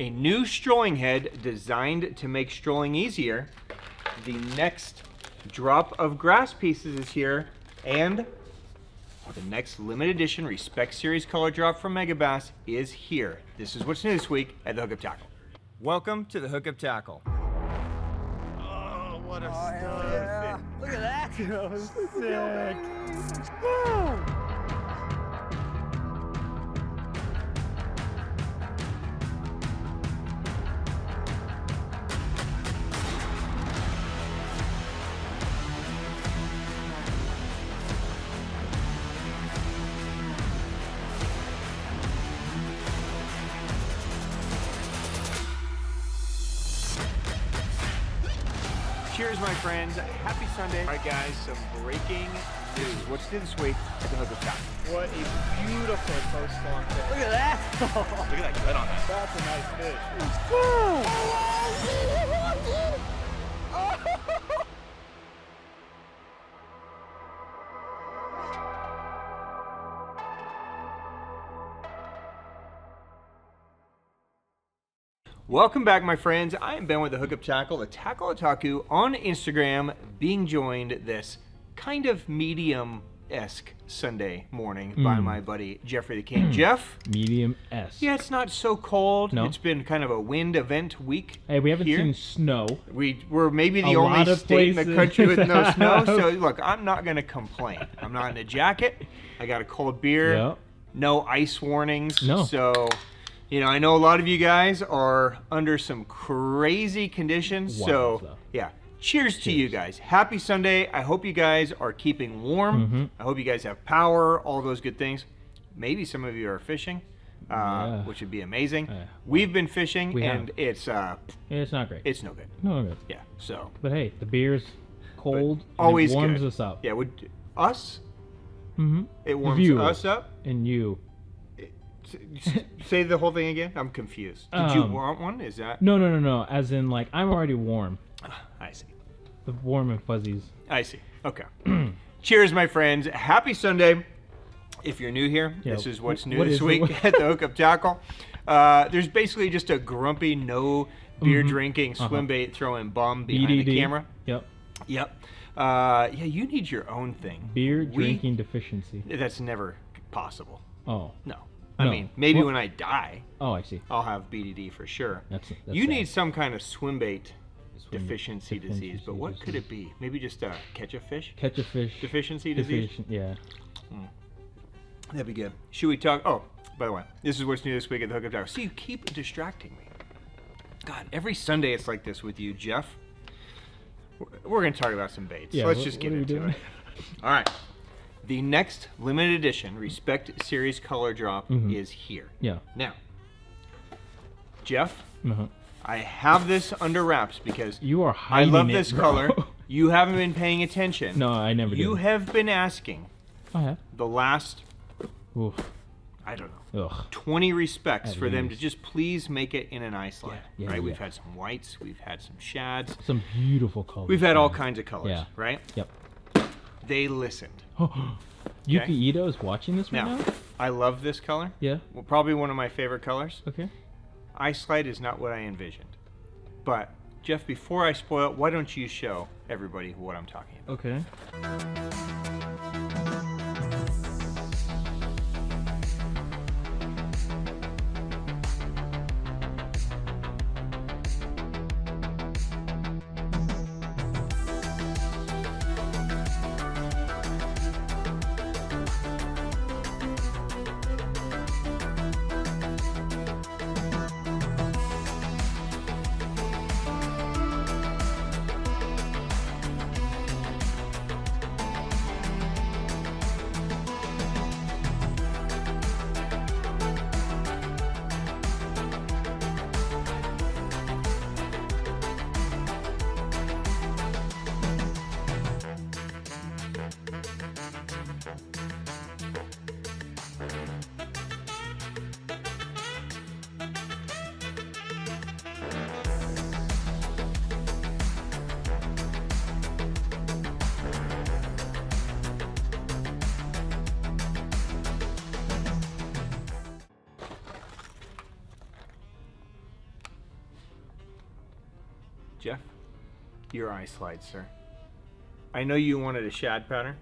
a new strolling head designed to make strolling easier. The next drop of grass pieces is here, and the next limited edition Respect Series color drop from Megabass is here. This is what's new this week at the Hookup Tackle. Welcome to the Hookup Tackle. Oh, what a stud. Yeah. Look at that. That was sick. Cheers, my friends. Happy Sunday. All right, guys, some breaking news. What's new this week at the Hookup Tackle? What a beautiful post-spawn fish. Look at that. Look at that gut on that. That's a nice fish. Welcome back, my friends. I am Ben with the Hookup Tackle, the Tackle Otaku on Instagram, being joined this kind of medium-esque Sunday morning by my buddy Jeffrey the King. Jeff? Medium-esque. Yeah, it's not so cold. No. It's been kind of a wind event week. Hey, we haven't here. seen snow. We're maybe the A lot only of state in the places country with no have. snow. So look, I'm not going to complain. I'm not in a jacket. I got a cold beer. Yep. No ice warnings. No. So, you know, I know a lot of you guys are under some crazy conditions. Wild so, stuff. yeah. Cheers to you guys. Happy Sunday. I hope you guys are keeping warm. I hope you guys have power, all those good things. Maybe some of you are fishing, Yeah. which would be amazing. Well, We've been fishing, we and have. it's It's not great. no good. No good. Yeah, so. But hey, the beer's cold. and Always it warms good. us up. Yeah, would us? Mm-hmm. It warms Viewers. us up? And you. Say the whole thing again. I'm confused. Did you Um, want one? Is that? No. As in, like, I'm already warm. I see. The warm and fuzzies. I see. Okay. Cheers, my friends. Happy Sunday. If you're new here, Yeah, this is what's new what this is it? week at the Hookup Tackle. There's basically just a grumpy, no beer drinking, swim bait throwing bum behind the BDD. camera. Yep. Yep. Yeah, you need your own thing. Beer drinking deficiency. That's never possible. Oh. No. I No. mean, maybe Well- when I die, Oh, I see. I'll have BDD for sure. That's You sad. need some kind of swim bait Swim deficiency disease, but what could it be? Maybe just catch a fish Catch a fish. deficiency disease? Yeah. That'd be good. Should we talk? Oh, by the way, this is what's new this week at the Hookup Tackle. See, you keep distracting me. God, every Sunday it's like this with you, Jeff. We're going to talk about some baits. Yeah, Let's what- just what get are we into doing? it. All right. The next limited edition Respect Series color drop is here. Yeah. Now, Jeff, Uh-huh. I have this under wraps because You are I hiding love it, this bro. color. You haven't been paying attention. No, I never You do. have been asking I have. the last, Oof. I don't know, Ugh. 20 respects At for them to least. just please make it in an ice slide. Yeah, right? We've yeah. had some whites, we've had some shads, Some beautiful colors. we've had all man. kinds of colors, Yeah. right? Yep. They listened. Yuki Ito is watching this right Now, now? I love this color. Yeah. Well, probably one of my favorite colors. Okay. Ice slide is not what I envisioned. But, Jeff, before I spoil it, why don't you show everybody what I'm talking about? Okay. Jeff, your eye slide, sir. I know you wanted a shad pattern,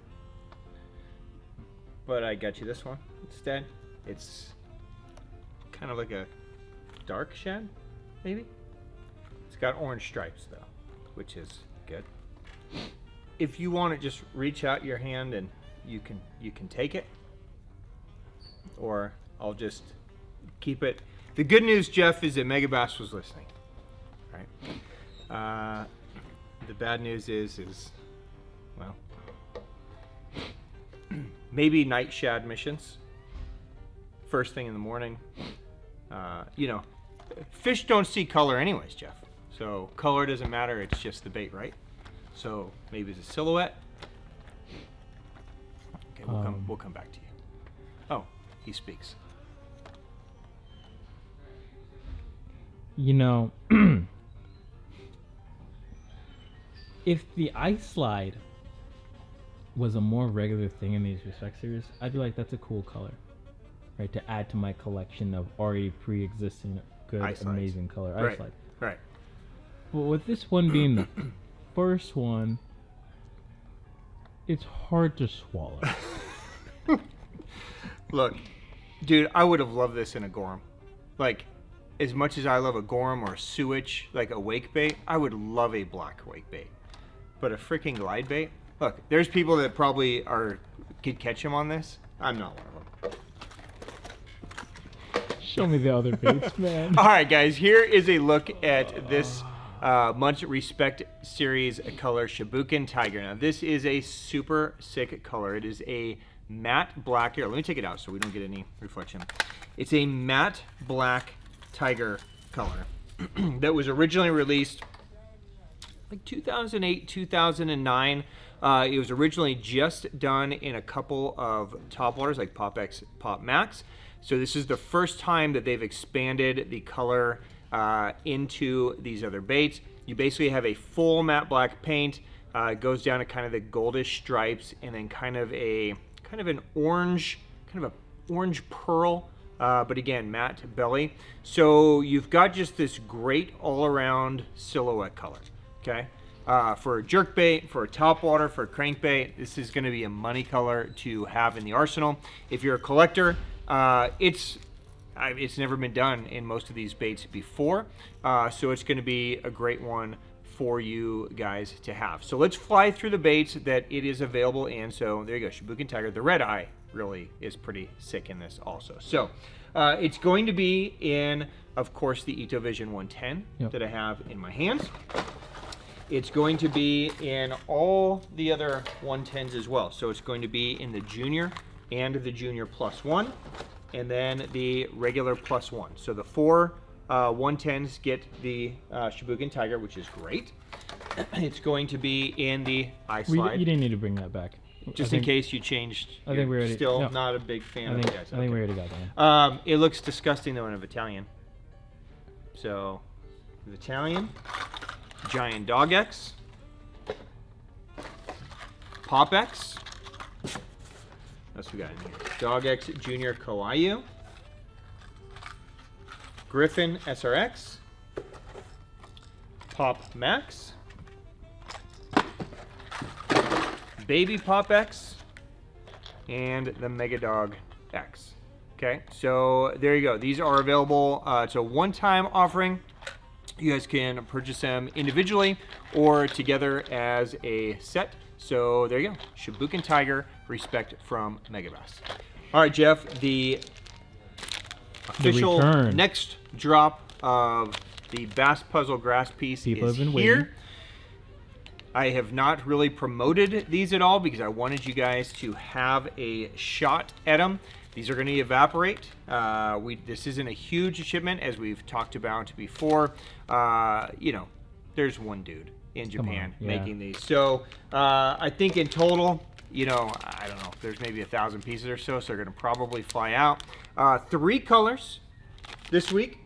but I got you this one instead. It's kind of like a dark shad, maybe? It's got orange stripes though, which is good. If you want it, just reach out your hand and you can take it, or I'll just keep it. The good news, Jeff, is that Megabass was listening, right? The bad news is well, maybe night shad missions, first thing in the morning. You know, fish don't see color anyways, Jeff. So color doesn't matter, it's just the bait, right? So maybe it's a silhouette. Okay, we'll come back to you. Oh, he speaks. You know, if the ice slide was a more regular thing in these respect series, I'd be like, that's a cool color, right? To add to my collection of already pre-existing good, Ice slides. amazing color ice Right, slide. right. But with this one being the first one, it's hard to swallow. Look, dude, I would have loved this in a Gorham. Like, as much as I love a Gorham or a Suich, like a wake bait, I would love a black wake bait. But a freaking glide bait? Look, there's people that probably could catch him on this. I'm not one of them. Show me the other baits, man. All right, guys, here is a look at this Much Respect Series color Shibukin Tiger. Now, this is a super sick color. It is a matte black. Here, let me take it out so we don't get any reflection. It's a matte black tiger color that was originally released like 2008, 2009. It was originally just done in a couple of top waters like Pop X, Pop Max. So this is the first time that they've expanded the color into these other baits. You basically have a full matte black paint. It goes down to kind of the goldish stripes, and then kind of an orange, kind of a orange pearl. But again, matte belly. So you've got just this great all-around silhouette color, okay? For a jerkbait, for a topwater, for a crankbait, this is gonna be a money color to have in the arsenal. If you're a collector, it's never been done in most of these baits before, so it's gonna be a great one for you guys to have. So let's fly through the baits that it is available in. So there you go, Shibukin Tiger. The red eye really is pretty sick in this also. So it's going to be in, of course, the Ito Vision 110 that I have in my hands. It's going to be in all the other 110s as well. So it's going to be in the junior and the junior +1, and then the regular +1. So the 4 110s get the Shibukin Tiger, which is great. It's going to be in the eye slide. You didn't need to bring that back. Just in case you changed. I think we already. Still not a big fan of the guys. I think we already got that one. It looks disgusting though in a Italian. So, the Italian, Giant Dog X, Pop X. What else we got in here? Dog X Junior Koayu, Griffin SRX, Pop Max, Baby Pop X, and the Mega Dog X. Okay, so there you go. These are available. It's a one-time offering. You guys can purchase them individually or together as a set. So there you go. Shibukin Tiger, respect from Megabass. All right, Jeff, the official next drop of the Bass Puzzle Grass piece is here. I have not really promoted these at all because I wanted you guys to have a shot at them. These are going to evaporate. This isn't a huge shipment, as we've talked about before. You know, there's one dude in Japan making these. So I think in total, you know, I don't know, there's maybe 1,000 pieces or so, so they're going to probably fly out. 3 colors this week,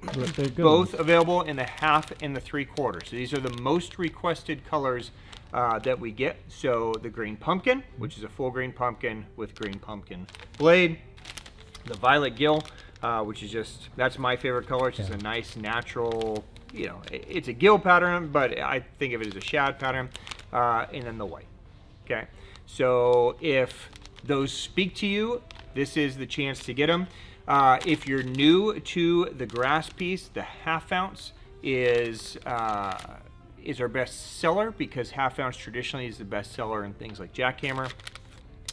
both available in the 1/2 and the 3/4. So these are the most requested colors that we get. So the green pumpkin, which is a full green pumpkin with green pumpkin blade. The violet gill, which is just, that's my favorite color. It's just a nice natural you know, it's a gill pattern, but I think of it as a shad pattern, and then the white. Okay, so if those speak to you, this is the chance to get them. If you're new to the grass piece, the half ounce is our best seller, because half ounce traditionally is the best seller in things like jackhammer.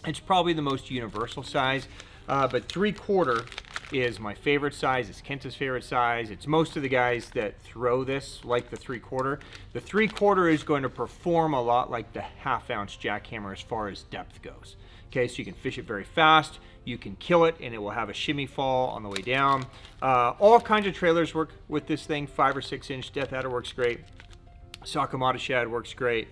It's probably the most universal size, but 3/4 is my favorite size. It's Kenta's favorite size. It's most of the guys that throw this like the 3/4. The 3/4 is going to perform a lot like the half ounce jackhammer as far as depth goes. Okay, so you can fish it very fast, you can kill it, and it will have a shimmy fall on the way down. All kinds of trailers work with this thing. 5 or 6 inch Death Adder works great. Sakamata shad works great.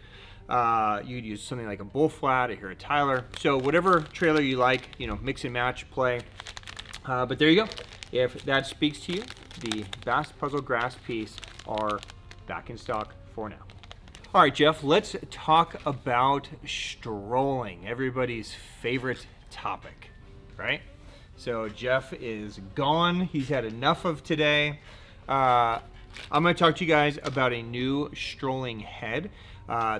You'd use something like a bull flat, a Hero Tyler. So whatever trailer you like, you know, mix and match, play. But there you go. If that speaks to you, the Bass Puzzle Grass piece are back in stock for now. All right, Jeff, let's talk about strolling, everybody's favorite topic, right? So Jeff is gone. He's had enough of today. I'm going to talk to you guys about a new strolling head.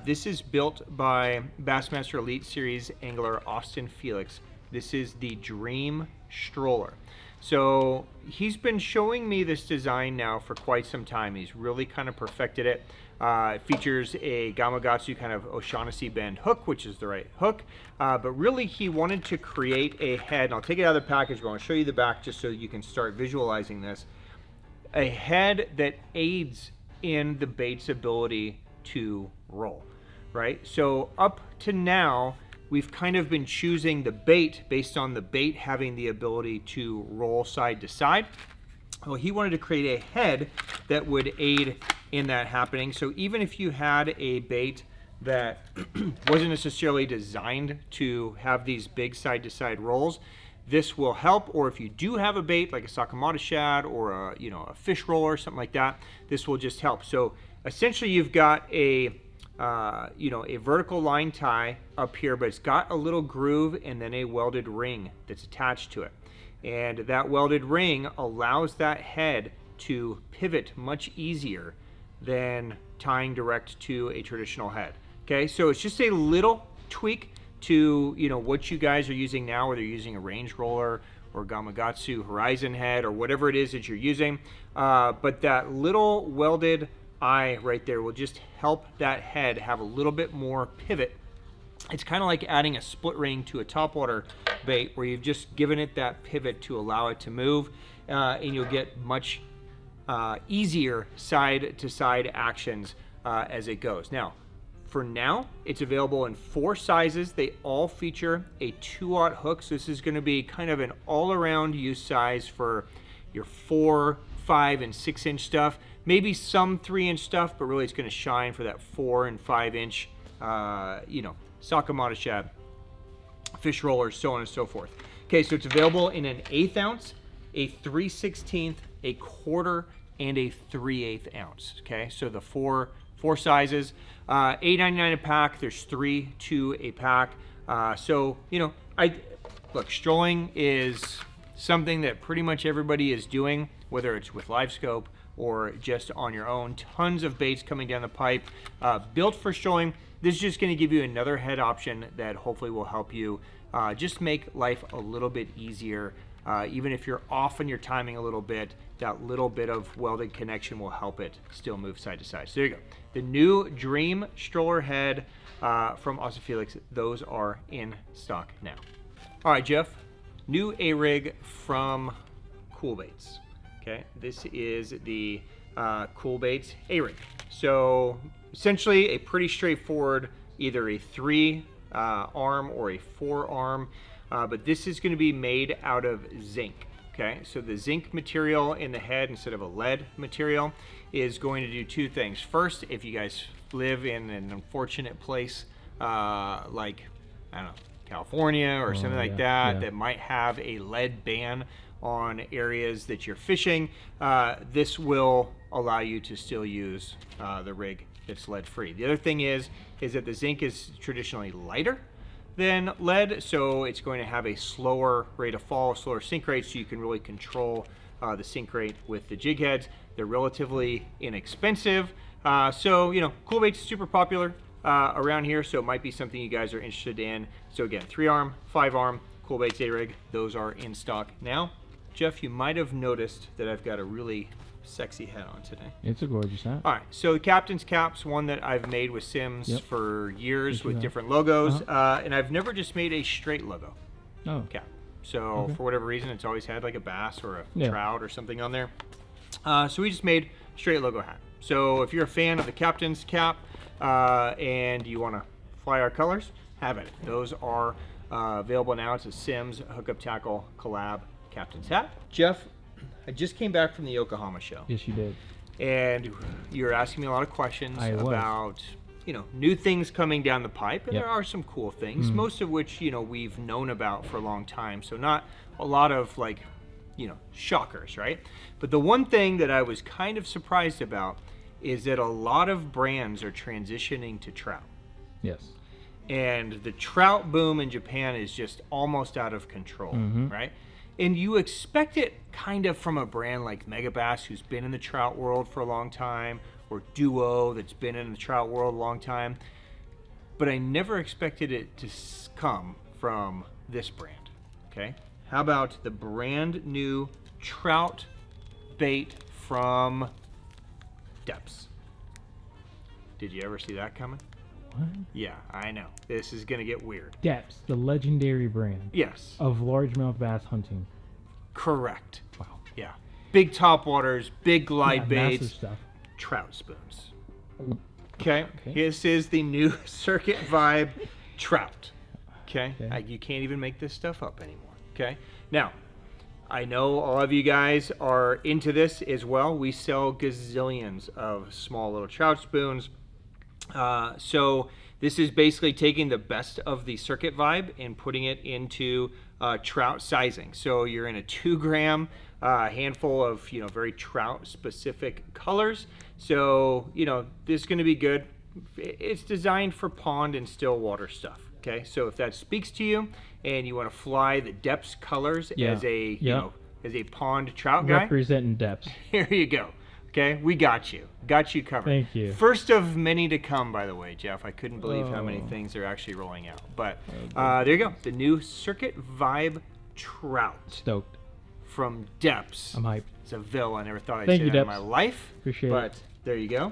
This is built by Bassmaster Elite Series angler Austin Felix. This is the Dream Stroller. So he's been showing me this design now for quite some time. He's really kind of perfected it. It features a Gamakatsu kind of O'Shaughnessy bend hook, which is the right hook. But really he wanted to create a head, and I'll take it out of the package, but I want to show you the back just so you can start visualizing this. A head that aids in the bait's ability to roll, right? So up to now, we've kind of been choosing the bait based on the bait having the ability to roll side to side. Well, he wanted to create a head that would aid in that happening. So even if you had a bait that wasn't necessarily designed to have these big side to side rolls, this will help. Or if you do have a bait like a Sakamata shad or a fish roller or something like that, this will just help. So essentially you've got a vertical line tie up here, but it's got a little groove and then a welded ring that's attached to it. And that welded ring allows that head to pivot much easier than tying direct to a traditional head. Okay, so it's just a little tweak to what you guys are using now, whether you're using a range roller or Gamakatsu Horizon head or whatever it is that you're using. But that little welded eye right there will just help that head have a little bit more pivot. It's kind of like adding a split ring to a topwater bait where you've just given it that pivot to allow it to move, and you'll get much easier side to side actions as it goes. Now, for now, it's available in 4 sizes. They all feature a 2/0 hook, so this is going to be kind of an all-around use size for your 4, 5, and 6 inch stuff. Maybe some 3 inch stuff, but really it's going to shine for that 4 and 5 inch, Sakamata shad, fish rollers, so on and so forth. Okay, so it's available in an 1/8 ounce, a 3/16, a 1/4, and a 3/8 ounce. Okay, so the four sizes, $8.99 a pack. There's 3 to a pack. So look, strolling is something that pretty much everybody is doing, whether it's with live scope or just on your own. Tons of baits coming down the pipe, built for strolling. This is just going to give you another head option that hopefully will help you just make life a little bit easier. Even if you're off in your timing a little bit, that little bit of welded connection will help it still move side to side. So there you go. The new Dream Stroller head from Austin Felix. Those are in stock now. All right, Jeff. New A-Rig from Coolbaits. Okay, this is the Coolbaits A-Rig. So essentially a pretty straightforward, either a 3 arm or a 4 arm, but this is going to be made out of zinc. Okay, so the zinc material in the head instead of a lead material is going to do 2 things. First, if you guys live in an unfortunate place like, I don't know, California or something like that, that might have a lead ban on areas that you're fishing, this will allow you to still use the rig that's lead free. The other thing is that the zinc is traditionally lighter than lead, so it's going to have a slower rate of fall, slower sink rate, so you can really control the sink rate with the jig heads. They're relatively inexpensive. So, you know, cool baits super popular around here, so it might be something you guys are interested in. So again, 3-arm, 5-arm, Coolbaits A Rig, those are in stock now. Jeff, you might have noticed that I've got a really sexy hat on today. It's a gorgeous hat. All right, so the Captain's Cap's one that I've made with Sims for years with different logos, and I've never just made a straight logo cap. So for whatever reason, it's always had like a bass or a trout or something on there. So we just made straight logo hat. So if you're a fan of the Captain's Cap and you want to fly our colors, have it. Those are available now. It's a Sims Hookup Tackle collab Captain's hat. Jeff, I just came back from the Yokohama show. Yes, you did. And you're asking me a lot of questions about, you know, new things coming down the pipe, and there are some cool things, most of which, you know, we've known about for a long time. So not a lot of like, you know, shockers, right? But the one thing that I was kind of surprised about is that a lot of brands are transitioning to trout. Yes. And the trout boom in Japan is just almost out of control, right? And you expect it kind of from a brand like Megabass, who's been in the trout world for a long time, or Duo, that's been in the trout world a long time. But I never expected it to come from this brand, okay? How about the brand new trout bait from Deps? Did you ever see that coming? What? Yeah, I know. This is going to get weird. Deps, the legendary brand Yes. of largemouth bass hunting. Correct. Wow. Yeah. Big topwaters, big glide massive baits, stuff. trout spoons. Okay. This is the new Circuit Vibe Trout. Okay. You can't even make this stuff up anymore. Okay. Now, I know all of you guys are into this as well. We sell gazillions of small little trout spoons. So this is basically taking the best of the Circuit Vibe and putting it into trout sizing. So you're in a 2-gram handful of, you know, very trout specific colors. So, you know, this is going to be good. It's designed for pond and still water stuff. Okay. So if that speaks to you and you want to fly the Deps colors as a, you know, as a pond trout guy, representing Deps. Here you go. Okay, we got you. Got you covered. Thank you. First of many to come, by the way, Jeff. I couldn't believe how many things are actually rolling out. But there you go. The new Circuit Vibe Trout. Stoked. From Deps. I'm hyped. It's a Ville. I never thought I'd Thank say you, that in Deps. my life. Appreciate it. But there you go.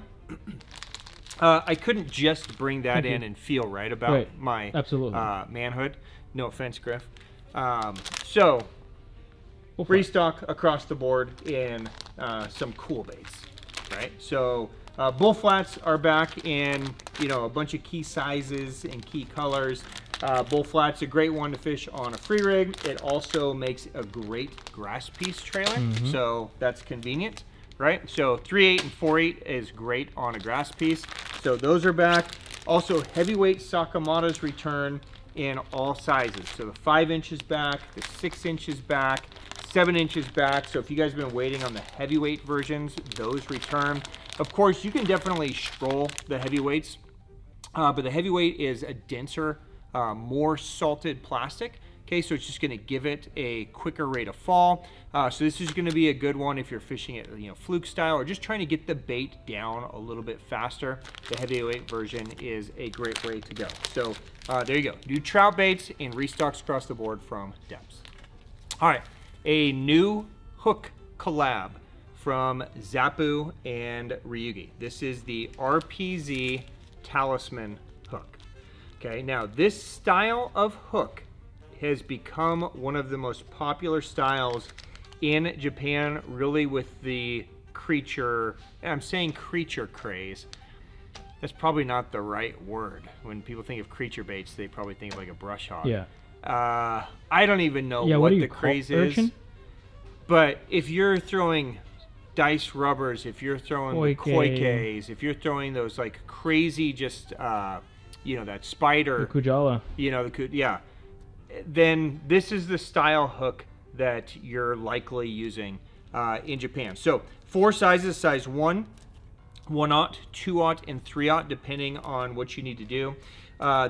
I couldn't just bring that in and feel right about my manhood. No offense, Griff. So... restock across the board in some cool baits, right? So bull flats are back in, you know, a bunch of key sizes and key colors. Bull flat's a great one to fish on a free rig. It also makes a great grass piece trailer, so that's convenient, right? So 3/8 and 4/8 is great on a grass piece. So those are back. Also, heavyweight Sakamatas return in all sizes. So the 5 inches back, the 6 inches back, 7 inches back. So if you guys have been waiting on the heavyweight versions, those return. Of course, you can definitely stroll the heavyweights, but the heavyweight is a denser, more salted plastic. Okay, so it's just going to give it a quicker rate of fall. So this is going to be a good one if you're fishing it, you know, fluke style, or just trying to get the bait down a little bit faster. The heavyweight version is a great way to go. So there you go. New trout baits and restocks across the board from Deps. All right, a new hook collab from Zappu and Ryugi. This is the RPZ Talisman hook. Okay, now this style of hook has become one of the most popular styles in Japan, really with the creature, and I'm saying creature craze. That's probably not the right word. When people think of creature baits, they probably think of like a brush hog. Yeah. I don't even know what the craze is. But if you're throwing dice rubbers, if you're throwing the koikes, if you're throwing those like crazy just, you know, that spider. The Kujala. You know, then this is the style hook that you're likely using in Japan. So 4 sizes, size 1, 1/0, 2/0, and 3/0, depending on what you need to do.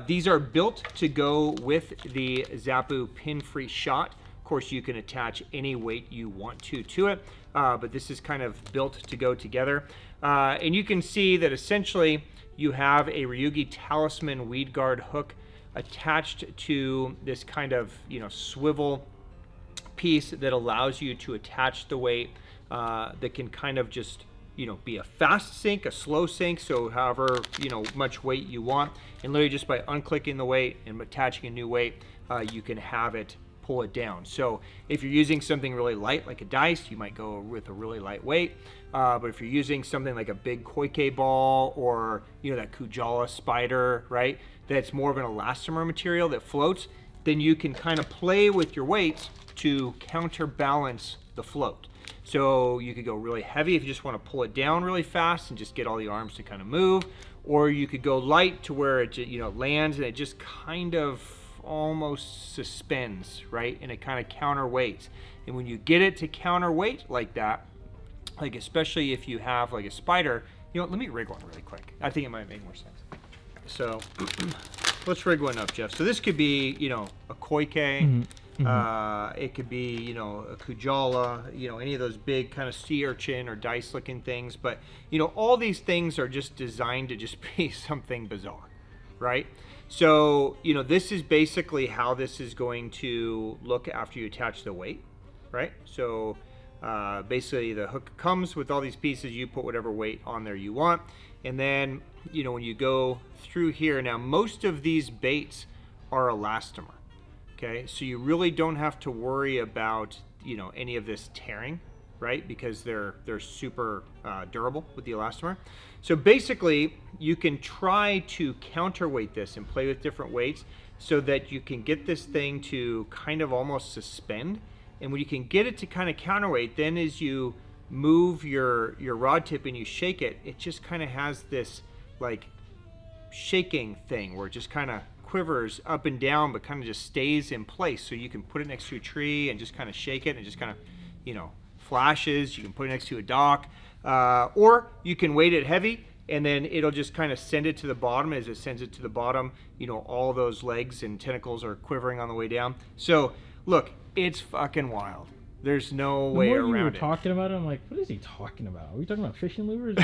These are built to go with the Zappu pin-free shot. Of course, you can attach any weight you want to it. but this is kind of built to go together. And you can see that essentially you have a Ryugi Talisman weed guard hook attached to this kind of, swivel piece that allows you to attach the weight that can kind of just, be a fast sink, a slow sink, so however, much weight you want. And literally just by unclicking the weight and attaching a new weight, you can have it pull it down. So if you're using something really light like a dice, you might go with a really light weight. But if you're using something like a big koike ball or that Kujala spider, right, that's more of an elastomer material that floats, then you can kind of play with your weights to counterbalance the float. So you could go really heavy if you just want to pull it down really fast and just get all the arms to kind of move, or you could go light to where it lands and it just kind of almost suspends, right, and it kind of counterweights. And when you get it to counterweight like that, like especially if you have like a spider, let me rig one really quick. I think it might make more sense. So let's rig one up, Jeff. So this could be a koike. It could be a Kujala, any of those big kind of sea urchin or dice looking things. But all these things are just designed to just be something bizarre, right? So, this is basically how this is going to look after you attach the weight, right? So, basically the hook comes with all these pieces, you put whatever weight on there you want. And then, when you go through here, now most of these baits are elastomer, okay? So you really don't have to worry about, any of this tearing, right? Because they're super durable with the elastomer. So basically, you can try to counterweight this and play with different weights so that you can get this thing to kind of almost suspend. And when you can get it to kind of counterweight, then as you move your rod tip and you shake it, it just kind of has this like shaking thing where it just kind of quivers up and down, but kind of just stays in place. So you can put it next to a tree and just kind of shake it and just kind of, flashes. You can put it next to a dock, or you can weight it heavy and then it'll just kind of send it to the bottom. As it sends it to the bottom, all those legs and tentacles are quivering on the way down. So look, it's fucking wild. There's no way around it. The more you were talking about it, I'm like, what is he talking about? Are we talking about fishing lures?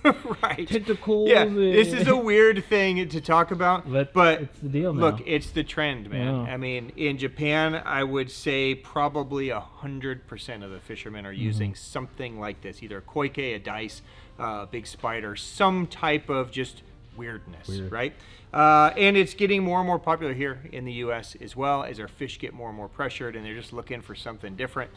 Right. Tentacles? Yeah, this is a weird thing to talk about, but it's the deal now. Look, it's the trend, man. Yeah. I mean, in Japan, I would say probably 100% of the fishermen are using something like this, either a koike, a dice, a big spider, some type of just weirdness, right? And it's getting more and more popular here in the U.S. as well, as our fish get more and more pressured and they're just looking for something different.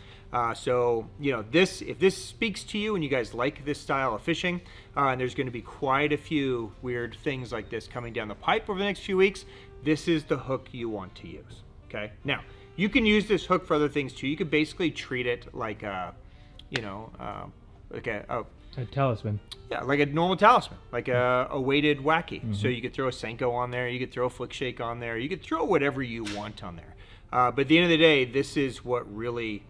So, if this speaks to you and you guys like this style of fishing, and there's going to be quite a few weird things like this coming down the pipe over the next few weeks, this is the hook you want to use, okay? Now, you can use this hook for other things too. You could basically treat it like a talisman. Yeah, like a normal talisman, like a weighted wacky. So you could throw a Senko on there, you could throw a flick shake on there, you could throw whatever you want on there. But at the end of the day, this is what really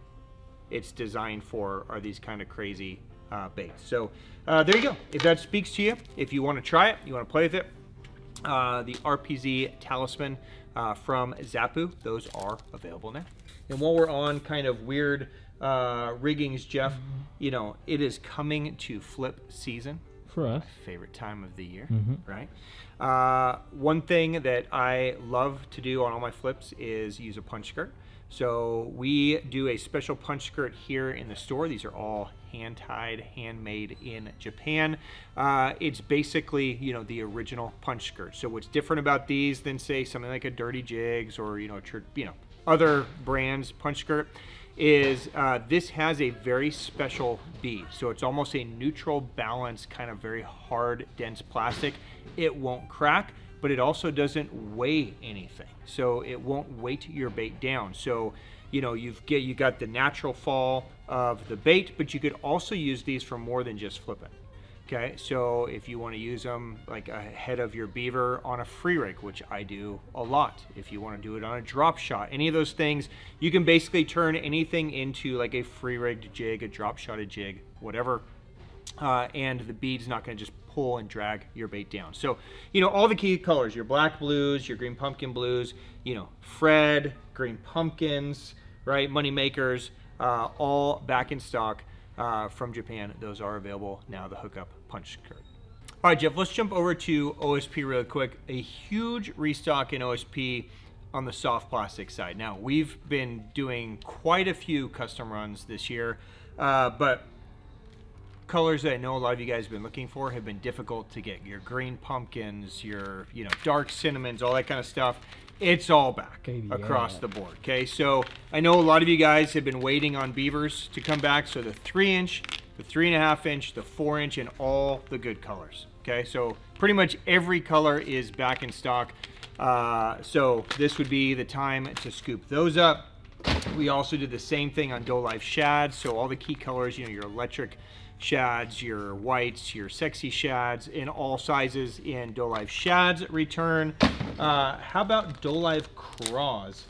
it's designed for, are these kind of crazy baits. So there you go. If that speaks to you, if you want to try it, you want to play with it, the RPZ Talisman from Zappu, those are available now. And while we're on kind of weird riggings, Jeff, it is coming to flip season. For us. My favorite time of the year, right? One thing that I love to do on all my flips is use a punch skirt. So we do a special punch skirt here in the store. These are all hand-tied, handmade in Japan. It's basically, the original punch skirt. So what's different about these than say something like a Dirty Jigs or, other brands punch skirt is this has a very special bead. So it's almost a neutral balance, kind of very hard, dense plastic. It won't crack, but it also doesn't weigh anything. So it won't weight your bait down. So, you got the natural fall of the bait, but you could also use these for more than just flipping. Okay, so if you want to use them like ahead of your beaver on a free rig, which I do a lot, if you want to do it on a drop shot, any of those things, you can basically turn anything into like a free rigged jig, a drop shotted jig, whatever, and the bead's not going to just pull and drag your bait down. So, all the key colors, your black blues, your green pumpkin blues, Fred, green pumpkins, right, money makers, all back in stock. from Japan. Those are available now, the hookup punch skirt. All right, Jeff, let's jump over to OSP really quick. A huge restock in OSP on the soft plastic side. Now, we've been doing quite a few custom runs this year, but colors that I know a lot of you guys have been looking for have been difficult to get. Your green pumpkins, your dark cinnamons, all that kind of stuff. It's all back across the board. Okay, so I know a lot of you guys have been waiting on beavers to come back. So the 3-inch, the 3.5 inch, the 4-inch, and all the good colors. Okay, so pretty much every color is back in stock. So this would be the time to scoop those up. We also did the same thing on Dolive Shads. So all the key colors, your electric shads, your whites, your sexy shads in all sizes in Dolive Shads return. How about Dolive Craws,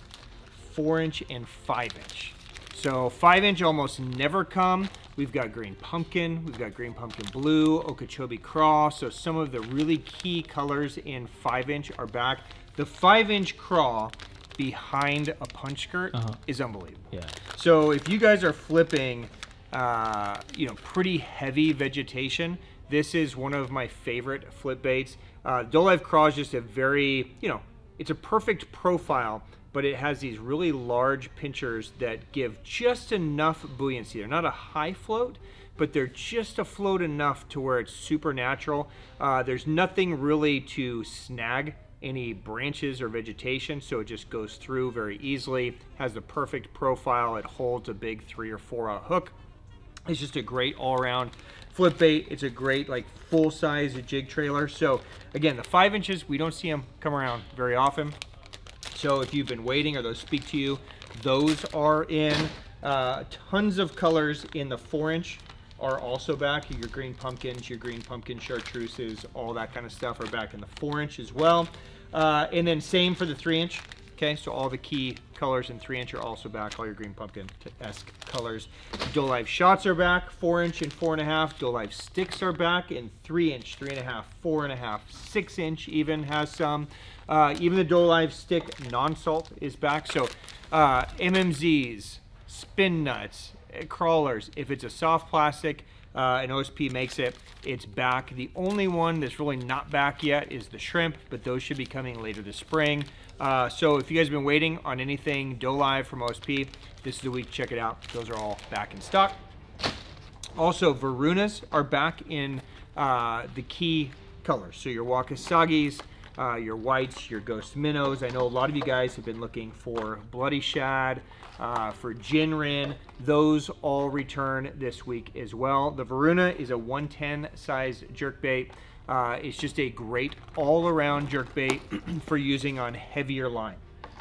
4-inch and 5-inch? So 5-inch almost never come. We've got green pumpkin, we've got green pumpkin blue, Okeechobee Craw. So some of the really key colors in 5-inch are back. The 5-inch Craw behind a punch skirt is unbelievable. Yeah. So if you guys are flipping pretty heavy vegetation, this is one of my favorite flip baits. Dolive Craw is just a very, it's a perfect profile, but it has these really large pinchers that give just enough buoyancy. They're not a high float, but they're just afloat enough to where it's super natural. There's nothing really to snag any branches or vegetation, so it just goes through very easily. Has the perfect profile. It holds a big 3 or 4 aught hook. It's just a great all-around flip bait. It's a great full-size jig trailer. So again, the 5 inches, we don't see them come around very often. So if you've been waiting or those speak to you, those are in. Tons of colors in the 4-inch are also back. Your green pumpkins, your green pumpkin chartreuses, all that kind of stuff are back in the 4-inch as well. And then same for the 3-inch. Okay, so all the key colors in 3-inch are also back, all your green pumpkin-esque colors. Dolive Shots are back, 4-inch and 4.5. Dolive Sticks are back in 3-inch, 3.5, 4.5, 6-inch even has some. Even the Dolive Stick non-salt is back. So MMZs, spin nuts, crawlers, if it's a soft plastic, and OSP makes it, it's back. The only one that's really not back yet is the shrimp, but those should be coming later this spring. So if you guys have been waiting on anything Dolive from OSP, this is the week to check it out. Those are all back in stock. Also, Varunas are back in the key colors. So your Wakasagis, your whites, your ghost minnows. I know a lot of you guys have been looking for bloody shad, for Jinrin. Those all return this week as well. The Varuna is a 110 size jerkbait. It's just a great all-around jerkbait for using on heavier line.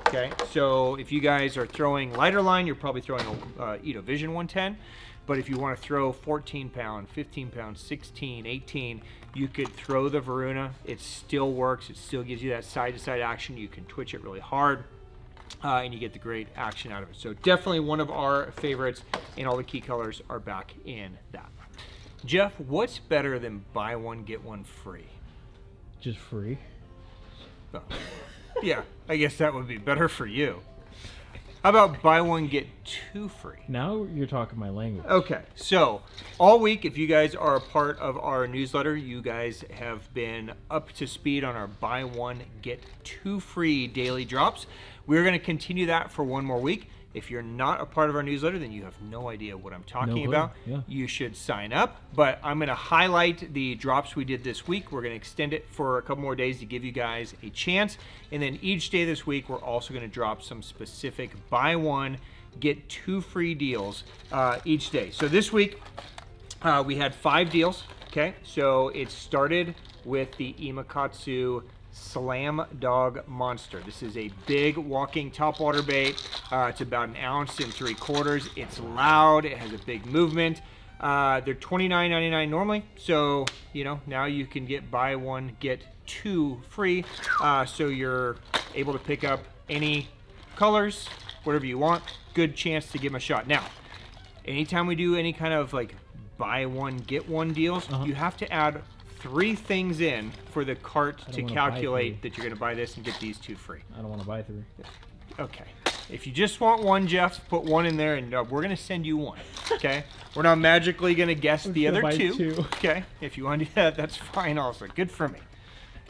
Okay, so if you guys are throwing lighter line, you're probably throwing a Vision 110. But if you want to throw 14 pound, 15 pound, 16, 18, you could throw the Varuna. It still works. It still gives you that side-to-side action. You can twitch it really hard, and you get the great action out of it. So definitely one of our favorites, and all the key colors are back in that. Jeff, what's better than buy one, get one free? Just free? Oh. Yeah, I guess that would be better for you. How about buy one, get two free? Now you're talking my language. Okay, so all week, if you guys are a part of our newsletter, you guys have been up to speed on our buy one, get two free daily drops. We're going to continue that for one more week. If you're not a part of our newsletter, then you have no idea what I'm talking about. Yeah. You should sign up, but I'm going to highlight the drops we did this week. We're going to extend it for a couple more days to give you guys a chance. And then each day this week, we're also going to drop some specific buy one, get two free deals each day. So this week, we had 5 deals. Okay, so it started with the Imakatsu Slam Dog Monster. This is a big walking topwater bait. It's about 1 ounce and 3/4. It's loud. It has a big movement. They're $29.99 normally. So, now you can get buy one, get two free. So you're able to pick up any colors, whatever you want. Good chance to give them a shot. Now, anytime we do any kind of buy one, get one deals, you have to add 3 things in for the cart to calculate that you're going to buy this and get these 2 free. I don't want to buy 3. Okay. if you just want one, Jeff, put one in there, and we're gonna send you one. Okay, we're not magically gonna guess the other two. Okay, if you want to do that, that's fine. Also, good for me.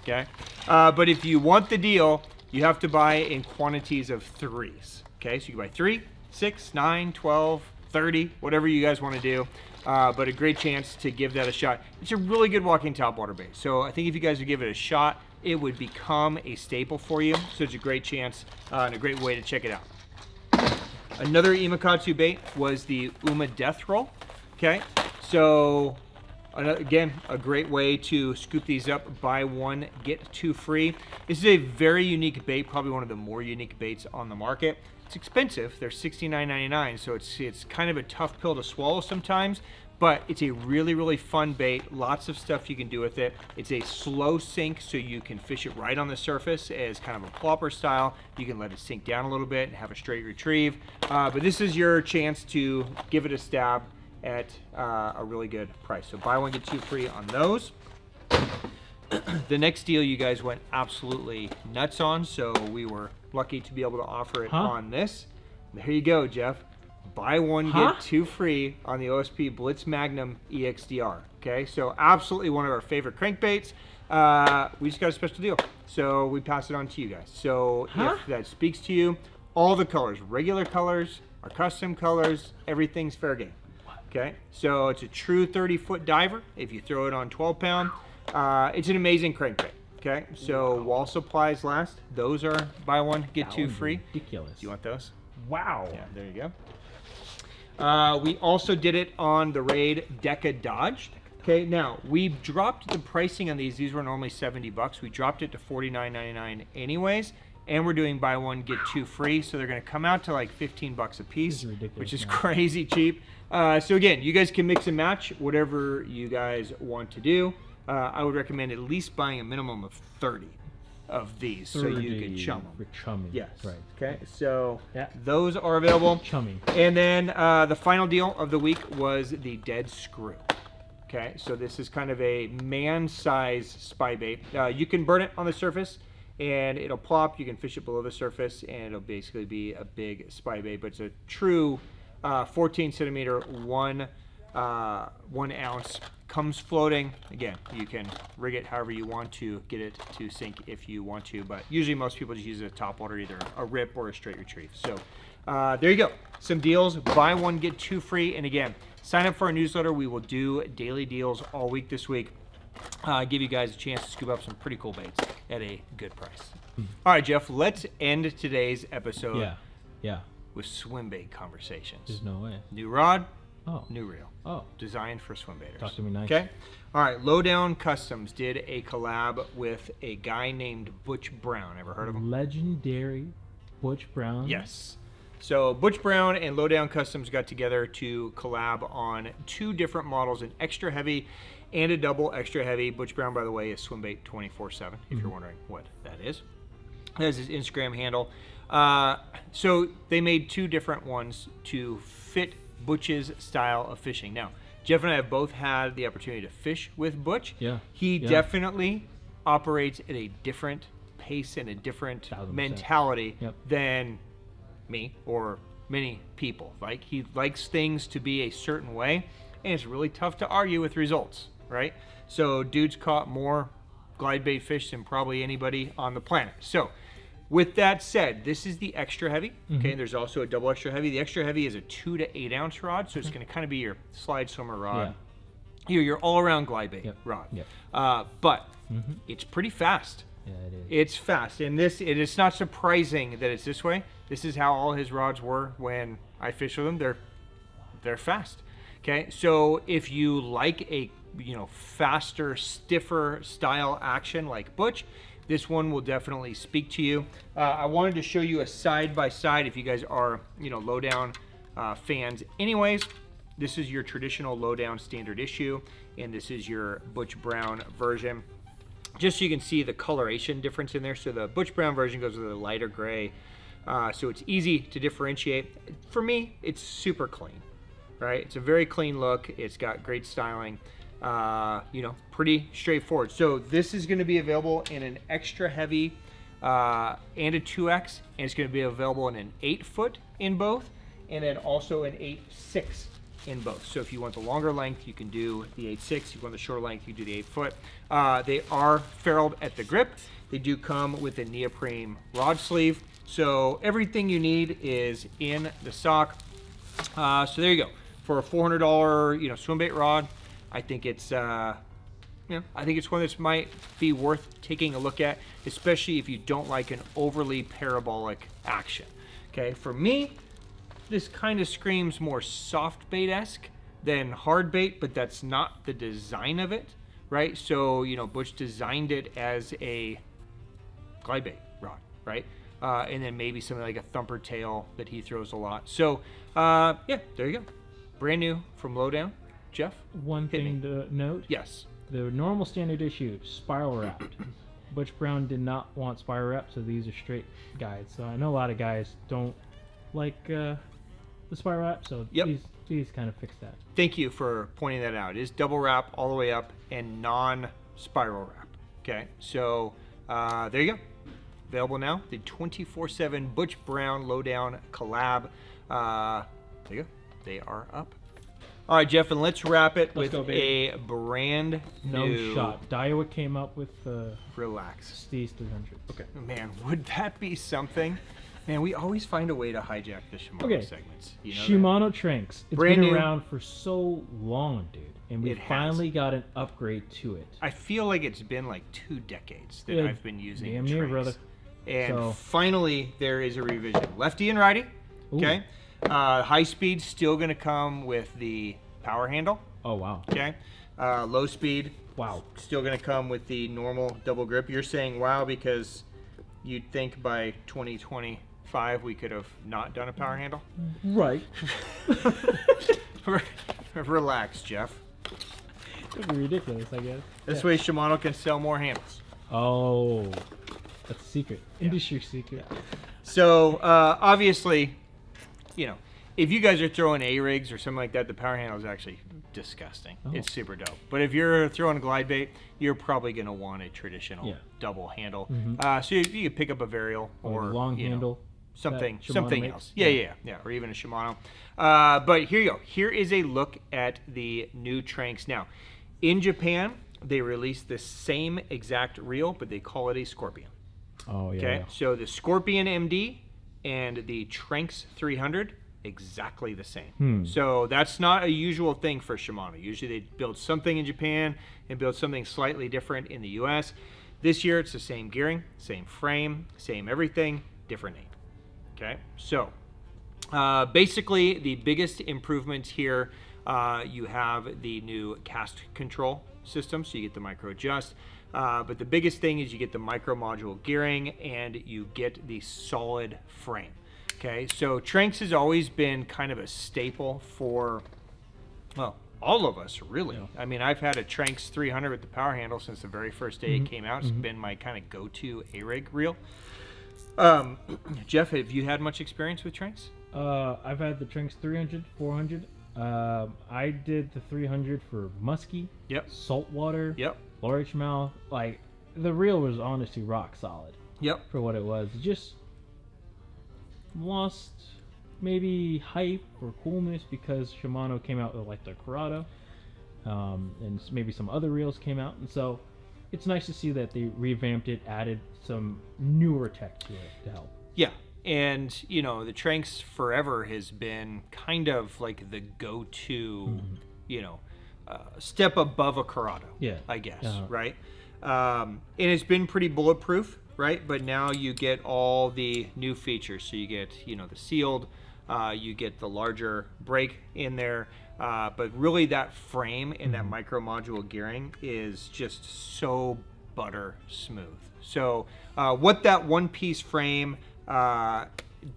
Okay, but if you want the deal, you have to buy in quantities of 3s. Okay, so you can buy 3, 6, 9, 12, 30, whatever you guys want to do. But a great chance to give that a shot. It's a really good walking topwater bait. So I think if you guys would give it a shot, it would become a staple for you. So it's a great chance and a great way to check it out. Another Imakatsu bait was the Uma Death Roll. Okay, so again, a great way to scoop these up, buy one, get two free. This is a very unique bait, probably one of the more unique baits on the market. It's expensive, they're $69.99, so it's kind of a tough pill to swallow sometimes, but it's a really fun bait, lots of stuff you can do with it. It's a slow sink, so you can fish it right on the surface as kind of a plopper style. You can let it sink down a little bit and have a straight retrieve, but this is your chance to give it a stab at a really good price. So buy one, get two free on those. The next deal you guys went absolutely nuts on, so we were lucky to be able to offer it on this. There you go, Jeff. Buy one, get two free on the OSP Blitz Magnum EXDR. Okay, so absolutely one of our favorite crankbaits. We just got a special deal, so we pass it on to you guys. So if that speaks to you, all the colors, regular colors, our custom colors, everything's fair game. Okay, so it's a true 30-foot diver if you throw it on 12-pound. It's an amazing crankbait. Okay, so while supplies last, those are buy one, get two free. Ridiculous. Do you want those? Wow. Yeah, there you go. We also did it on the Raid Deka Dodge. Okay, now we dropped the pricing on these. These were normally $70. We dropped it to $49.99 anyways. And we're doing buy one, get two free. So they're going to come out to like $15 a piece, which is crazy cheap. So again, you guys can mix and match whatever you guys want to do. I would recommend at least buying a minimum of 30 of these so you can chum them. For chumming. Yes. Right. Okay, so those are available. Chumming. And then the final deal of the week was the dead screw. Okay, so this is kind of a man-size spy bait. You can burn it on the surface and it'll plop. You can fish it below the surface and it'll basically be a big spy bait, but it's a true 14 centimeter, 1 ounce, comes floating. Again, you can rig it however you want to get it to sink if you want to, but usually most people just use a topwater, either a rip or a straight retrieve. So there you go, some deals. Buy one, get two free. And again, sign up for our newsletter. We will do daily deals all week this week. Give you guys a chance to scoop up some pretty cool baits at a good price. All right, Jeff, let's end today's episode with swim bait conversations. There's no way. New rod, new reel. Designed for swim baiters. Talk to me nice. Okay. All right. Lowdown Customs did a collab with a guy named Butch Brown. Ever heard of him? Legendary Butch Brown. Yes. So Butch Brown and Lowdown Customs got together to collab on two different models, an extra heavy and a double extra heavy. Butch Brown, by the way, is swimbait 24/7. If you're wondering what that is, that's his Instagram handle. So they made two different ones to fit Butch's style of fishing. Now, Jeff and I have both had the opportunity to fish with Butch. He definitely operates at a different pace and a different mentality than me or many people. Like, he likes things to be a certain way, and it's really tough to argue with results, right? So dude's caught more glide bait fish than probably anybody on the planet. So with that said, this is the extra heavy. Okay, there's also a double extra heavy. The extra heavy is a 2 to 8 ounce rod, so it's going to kind of be your slide swimmer rod. Your all-around glide bait rod. But it's pretty fast. Yeah, it is. It's fast, and it's not surprising that it's this way. This is how all his rods were when I fish with them. They're fast. Okay, so if you like a faster, stiffer style action like Butch, this one will definitely speak to you. I wanted to show you a side-by-side if you guys are, Lowdown fans. Anyways, this is your traditional Lowdown standard issue, and this is your Butch Brown version. Just so you can see the coloration difference in there. So the Butch Brown version goes with a lighter gray, so it's easy to differentiate. For me, it's super clean, right? It's a very clean look. It's got great styling. Pretty straightforward. So this is going to be available in an extra heavy and a 2X, and it's going to be available in an 8-foot in both, and then also an 8.6 in both. So if you want the longer length, you can do the 8.6. If you want the shorter length, you do the 8-foot. They are ferruled at the grip. They do come with a neoprene rod sleeve. So everything you need is in the sock. So there you go. For a $400, swim bait rod, I think it's, I think it's one that might be worth taking a look at, especially if you don't like an overly parabolic action. Okay, for me, this kind of screams more soft bait-esque than hard bait, but that's not the design of it, right? So, Butch designed it as a glide bait rod, right? And then maybe something like a thumper tail that he throws a lot. So, yeah, there you go. Brand new from Lowdown. Jeff? One thing to note. Yes. The normal standard issue, spiral wrapped. Butch Brown did not want spiral wrap, so these are straight guides. So I know a lot of guys don't like the spiral wrap, so these kind of fix that. Thank you for pointing that out. It is double wrap all the way up and non-spiral wrap. Okay, so there you go. Available now, the 24/7 Butch Brown Lowdown collab. There you go. They are up. All right, Jeff, and let's wrap it with a brand new shot. Daiwa came up with the Relax Steez 300. Okay. Man, would that be something? Man, we always find a way to hijack the Shimano segments. Shimano Tranx. It's brand been new. around for so long, dude. And we finally got an upgrade to it. I feel like it's been like 2 decades that I've been using Damn near, brother. And finally, there is a revision. Lefty and righty. Okay. High speed still going to come with the power handle. Oh, wow. Okay. Low speed. Wow. Still going to come with the normal double grip. You're saying wow because you'd think by 2025 we could have not done a power handle? Right. Relax, Jeff. It would be ridiculous, I guess. This way Shimano can sell more handles. Oh. That's a secret. Industry secret. So, obviously, if you guys are throwing A rigs or something like that, the power handle is actually disgusting. Oh. It's super dope. But if you're throwing a glide bait, you're probably going to want a traditional double handle. Mm-hmm. So you could pick up a Varial or long handle. Something else. Yeah. Or even a Shimano. But here you go. Here is a look at the new Tranx. Now, in Japan, they released the same exact reel, but they call it a Scorpion. Oh, yeah. Okay, so the Scorpion MD and the Tranx 300, exactly the same. So that's not a usual thing for Shimano. Usually they build something in Japan and build something slightly different in the US. This year it's the same gearing, same frame, same everything, different name. Okay, so basically the biggest improvements here, you have the new cast control system, so you get the micro adjust. But the biggest thing is you get the micro module gearing and you get the solid frame. Okay, so Tranx has always been kind of a staple for, well, all of us, really. Yeah. I mean, I've had a Tranx 300 with the power handle since the very first day it came out. It's been my kind of go-to A-rig reel. Jeff, have you had much experience with Tranx? I've had the Tranx 300, 400. I did the 300 for muskie, saltwater, largemouth. Like, the reel was honestly rock solid. For what it was. It just lost maybe hype or coolness because Shimano came out with like the Corrado, and maybe some other reels came out, and so it's nice to see that they revamped it, added some newer tech to it to help. Yeah. And, the Tranx forever has been kind of like the go-to, step above a Corrado, I guess, right? And it's been pretty bulletproof, right? But now you get all the new features. So you get, the sealed, you get the larger brake in there. But really that frame and that micro module gearing is just so butter smooth. So what that one-piece frame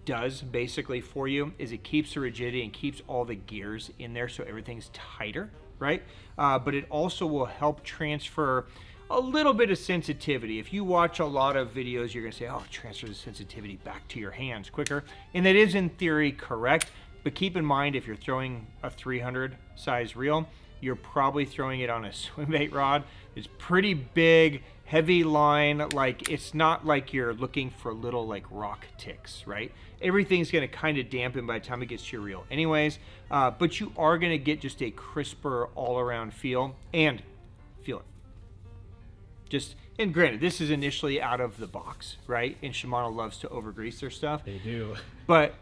does basically for you is it keeps the rigidity and keeps all the gears in there so everything's tighter, right? But it also will help transfer a little bit of sensitivity. If you watch a lot of videos, you're gonna say, oh, it transfers the sensitivity back to your hands quicker. And that is in theory correct, but keep in mind if you're throwing a 300 size reel, you're probably throwing it on a swim bait rod. It's pretty big, heavy line. Like, it's not like you're looking for little like rock ticks, right? Everything's going to kind of dampen by the time it gets to your reel anyways, but you are going to get just a crisper all around feel. And feel it. Just, and granted, this is initially out of the box, right? And Shimano loves to overgrease their stuff. They do. But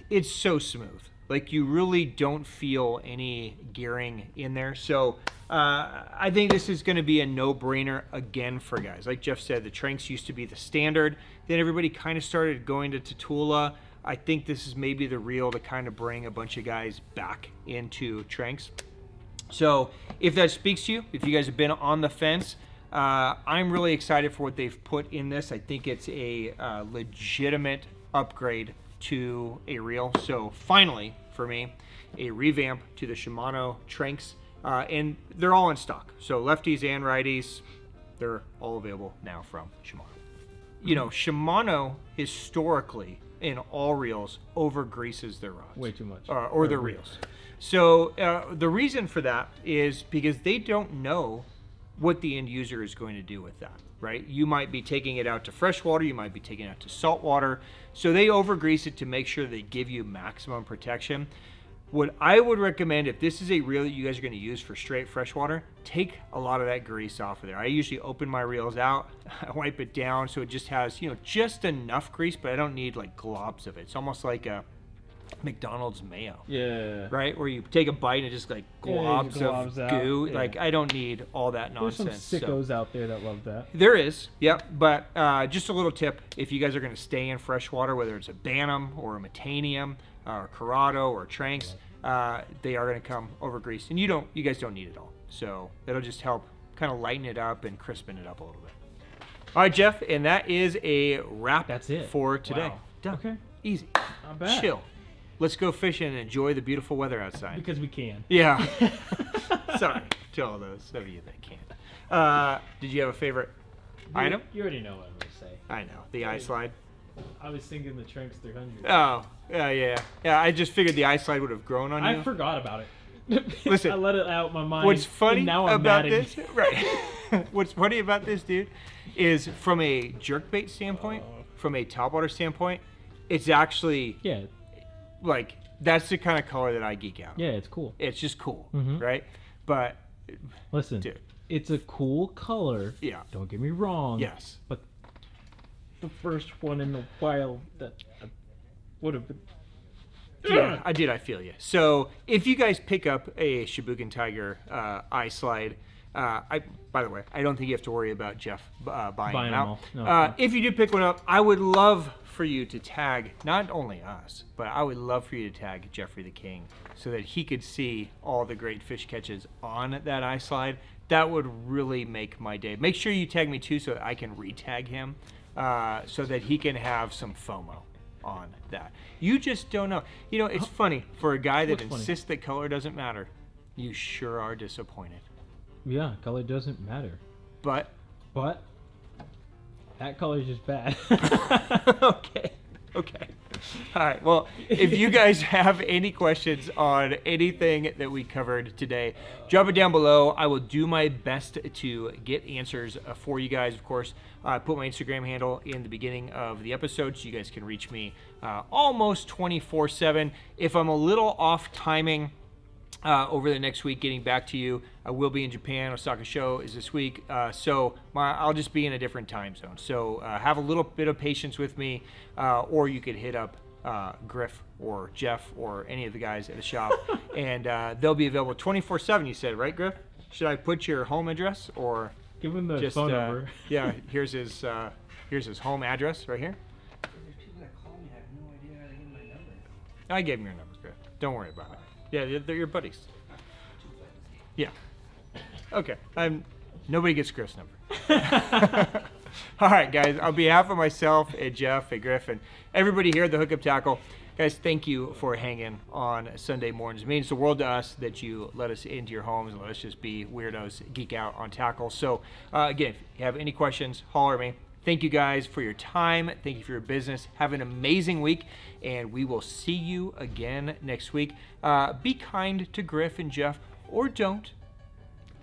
it's so smooth. Like, you really don't feel any gearing in there. So I think this is going to be a no-brainer again for guys. Like Jeff said, the Tranx used to be the standard. Then everybody kind of started going to Tatula. I think this is maybe the reel to kind of bring a bunch of guys back into Tranx. So if that speaks to you, if you guys have been on the fence, I'm really excited for what they've put in this. I think it's a legitimate upgrade to a reel. So finally, for me, a revamp to the Shimano Tranx, and they're all in stock. So lefties and righties, they're all available now from Shimano. You know, Shimano historically in all reels over greases their rods. Way too much. Or their reels. So the reason for that is because they don't know what the end user is going to do with that, right? You might be taking it out to freshwater, you might be taking it out to saltwater. So they overgrease it to make sure they give you maximum protection. What I would recommend, if this is a reel that you guys are going to use for straight freshwater, take a lot of that grease off of there. I usually open my reels out, I wipe it down so it just has, you know, just enough grease, but I don't need like globs of it. It's almost like a McDonald's mayo. Yeah. Right? Where you take a bite and it just like globs of goo. Yeah. Like, I don't need all that There's nonsense. some sickos out there that love that. There is, yep. But just a little tip, if you guys are going to stay in freshwater, whether it's a Bantam or a Metanium or Corrado or Tranx, they are going to come over greased. And you guys don't need it all. So it'll just help kind of lighten it up and crispen it up a little bit. All right, Jeff, and that is a wrap. That's it for today. Wow. Done. Okay. Easy. Not bad. Chill. Let's go fishing and enjoy the beautiful weather outside. Because we can. Yeah. Sorry to all those of you that can't. Did you have a favorite item? You already know what I'm going to say. I know. The eye slide. I was thinking the Tranx 300. Oh, yeah. Yeah, I just figured the eye slide would have grown on you. I forgot about it. Listen. I let it out of my mind. What's funny and now I'm about mad at this, you. right? What's funny about this, dude, is from a jerkbait standpoint, from a topwater standpoint, it's actually like that's the kind of color that I geek out. Yeah, it's cool. It's just cool, Mhm. right? But Listen, dude, it's a cool color. Yeah. Don't get me wrong. Yes. But the first one in the wild that would have been. Yeah, I feel you. So if you guys pick up a Shibukin Tiger eye slide, by the way, I don't think you have to worry about Jeff buying them them out. all. No. If you do pick one up, I would love for you to tag not only us, but I would love for you to tag Jeffrey the King so that he could see all the great fish catches on that eye slide. That would really make my day. Make sure you tag me too so that I can re-tag him so that he can have some FOMO on that. You just don't know. You know, it's funny for a guy that What's funny? insists that color doesn't matter. You sure are disappointed. Yeah, color doesn't matter. But that color is just bad. okay. All right. Well, if you guys have any questions on anything that we covered today, drop it down below. I will do my best to get answers for you guys. Of course, I put my Instagram handle in the beginning of the episode so you guys can reach me almost 24/7. If I'm a little off timing over the next week getting back to you, I will be in Japan. Osaka show is this week, so I'll just be in a different time zone. So have a little bit of patience with me, or you could hit up Griff or Jeff or any of the guys at the shop, and they'll be available 24/7. You said, right, Griff? Should I put your home address or Give him the just phone number. Yeah, here's his home address right here. There's people that call me. I have no idea how to get my number. I gave him your number, Griff. Don't worry about it. Yeah, they're your buddies. Yeah. Okay. Nobody gets Griff's number. All right, guys. On behalf of myself and Jeff and Griff and everybody here at the Hookup Tackle, guys, thank you for hanging on Sunday mornings. It means the world to us that you let us into your homes and let us just be weirdos, geek out on tackle. So, again, if you have any questions, holler at me. Thank you guys for your time. Thank you for your business. Have an amazing week, and we will see you again next week. Be kind to Griff and Jeff, or don't.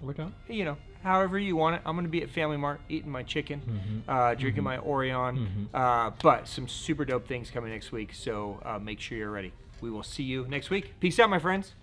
We're done. You know, however you want it. I'm going to be at Family Mart eating my chicken, drinking my Orion. But some super dope things coming next week, so make sure you're ready. We will see you next week. Peace out, my friends.